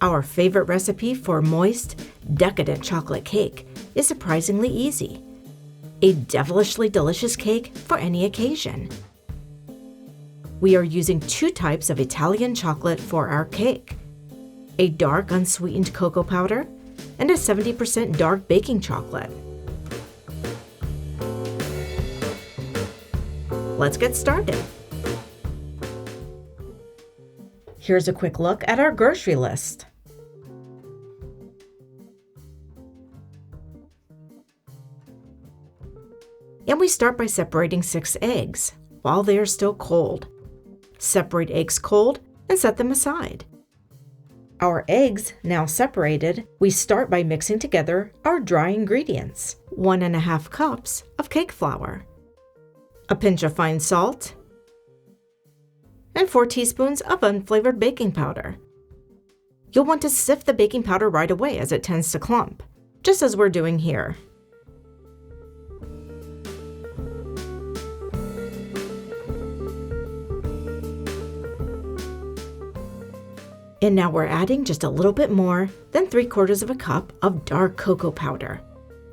Our favorite recipe for moist, decadent chocolate cake is surprisingly easy. A devilishly delicious cake for any occasion. We are using 2 types of Italian chocolate for our cake: a dark unsweetened cocoa powder and a 70% dark baking chocolate. Let's get started. Here's a quick look at our grocery list. And we start by separating 6 eggs while they are still cold. Separate eggs cold and set them aside. Our eggs now separated, we start by mixing together our dry ingredients: 1½ cups of cake flour, a pinch of fine salt, and 4 teaspoons of unflavored baking powder. You'll want to sift the baking powder right away as it tends to clump, just as we're doing here. And now we're adding just a little bit more than 3/4 cup of dark cocoa powder.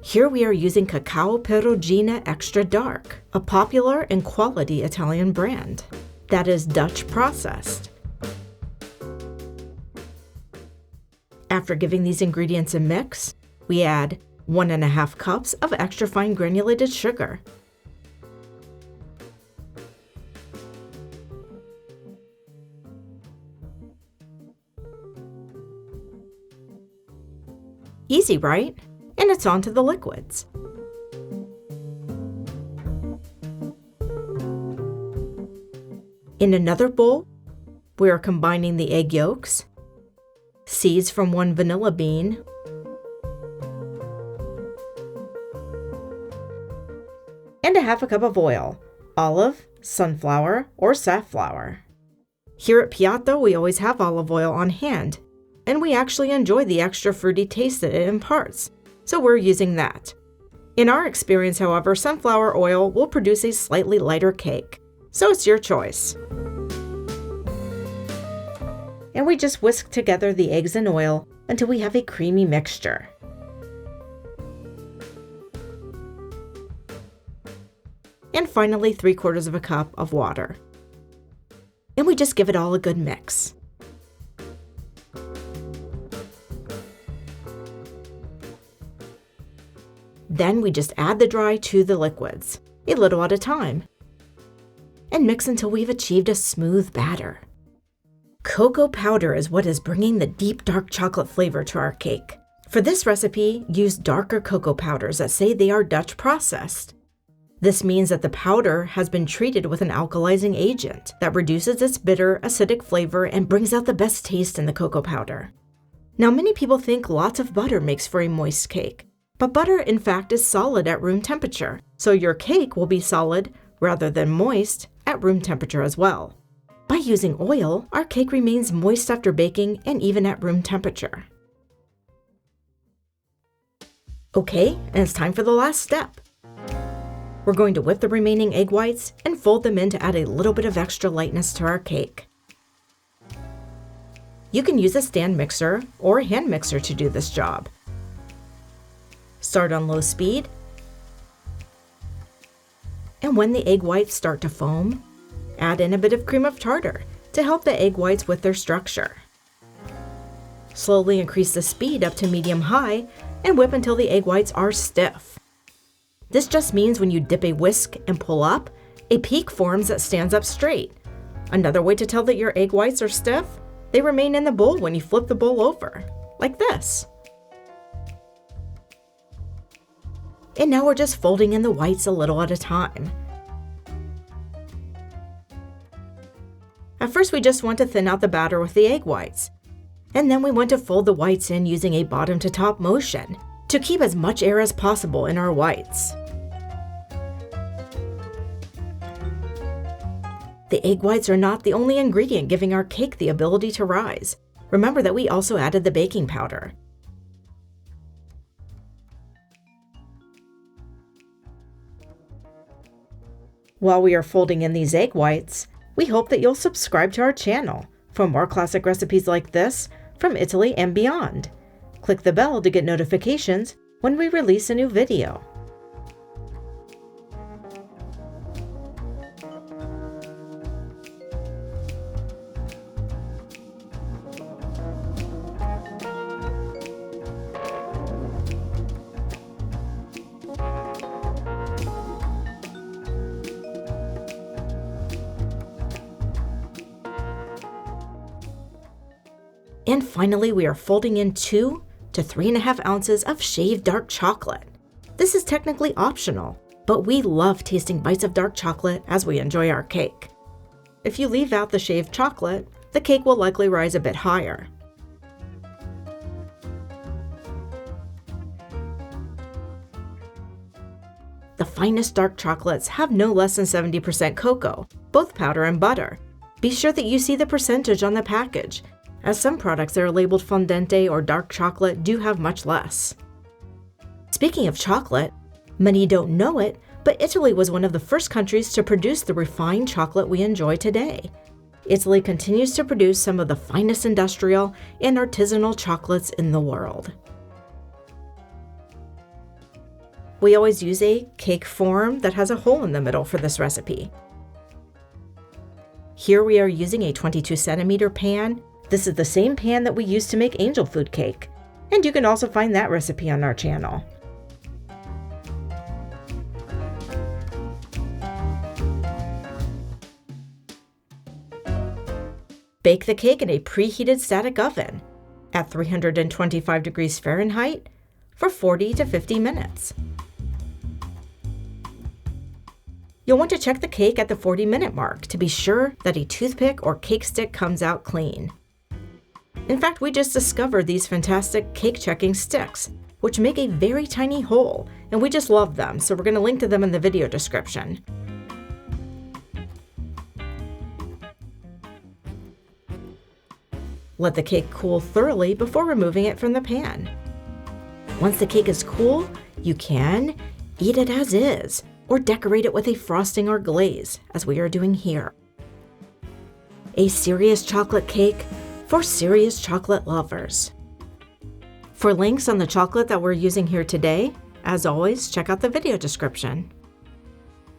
Here we are using Cacao Perugina Extra Dark, a popular and quality Italian brand that is Dutch processed. After giving these ingredients a mix, we add 1½ cups of extra fine granulated sugar. Easy, right? And it's on to the liquids. In another bowl, we are combining the egg yolks, seeds from 1 vanilla bean, and a 1/2 cup of oil, olive, sunflower, or safflower. Here at Piatto, we always have olive oil on hand, and we actually enjoy the extra fruity taste that it imparts, so we're using that. In our experience, however, sunflower oil will produce a slightly lighter cake, so it's your choice. And we just whisk together the eggs and oil until we have a creamy mixture. And finally, 3/4 cup of water. And we just give it all a good mix. Then we just add the dry to the liquids, a little at a time, and mix until we've achieved a smooth batter. Cocoa powder is what is bringing the deep dark chocolate flavor to our cake. For this recipe, use darker cocoa powders that say they are Dutch processed. This means that the powder has been treated with an alkalizing agent that reduces its bitter, acidic flavor and brings out the best taste in the cocoa powder. Now, many people think lots of butter makes for a moist cake. But butter, in fact, is solid at room temperature, so your cake will be solid rather than moist at room temperature as well. By using oil, our cake remains moist after baking and even at room temperature. Okay, and it's time for the last step. We're going to whip the remaining egg whites and fold them in to add a little bit of extra lightness to our cake. You can use a stand mixer or a hand mixer to do this job. Start on low speed, and when the egg whites start to foam, add in a bit of cream of tartar to help the egg whites with their structure. Slowly increase the speed up to medium-high and whip until the egg whites are stiff. This just means when you dip a whisk and pull up, a peak forms that stands up straight. Another way to tell that your egg whites are stiff, they remain in the bowl when you flip the bowl over, like this. And now we're just folding in the whites a little at a time. At first, we just want to thin out the batter with the egg whites. And then we want to fold the whites in using a bottom to top motion to keep as much air as possible in our whites. The egg whites are not the only ingredient giving our cake the ability to rise. Remember that we also added the baking powder. While we are folding in these egg whites, we hope that you'll subscribe to our channel for more classic recipes like this, from Italy and beyond. Click the bell to get notifications when we release a new video. And finally, we are folding in 2 to 3.5 ounces of shaved dark chocolate. This is technically optional, but we love tasting bites of dark chocolate as we enjoy our cake. If you leave out the shaved chocolate, the cake will likely rise a bit higher. The finest dark chocolates have no less than 70% cocoa, both powder and butter. Be sure that you see the percentage on the package, as some products that are labeled fondente or dark chocolate do have much less. Speaking of chocolate, many don't know it, but Italy was one of the first countries to produce the refined chocolate we enjoy today. Italy continues to produce some of the finest industrial and artisanal chocolates in the world. We always use a cake form that has a hole in the middle for this recipe. Here we are using a 22 centimeter pan. This is the same pan that we use to make angel food cake, and you can also find that recipe on our channel. Bake the cake in a preheated static oven at 325 degrees Fahrenheit for 40 to 50 minutes. You'll want to check the cake at the 40-minute mark to be sure that a toothpick or cake stick comes out clean. In fact, we just discovered these fantastic cake checking sticks, which make a very tiny hole, and we just love them, so we're going to link to them in the video description. Let the cake cool thoroughly before removing it from the pan. Once the cake is cool, you can eat it as is, or decorate it with a frosting or glaze, as we are doing here. A serious chocolate cake for serious chocolate lovers. For links on the chocolate that we're using here today, as always, check out the video description.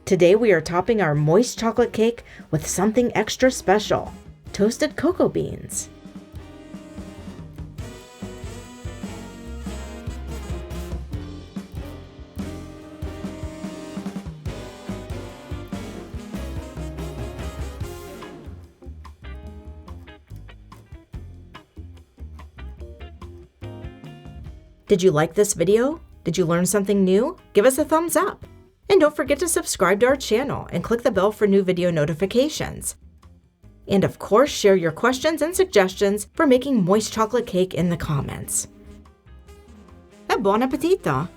Today we are topping our moist chocolate cake with something extra special, toasted cocoa beans. Did you like this video? Did you learn something new? Give us a thumbs up. And don't forget to subscribe to our channel and click the bell for new video notifications. And of course, share your questions and suggestions for making moist chocolate cake in the comments. E buon appetito!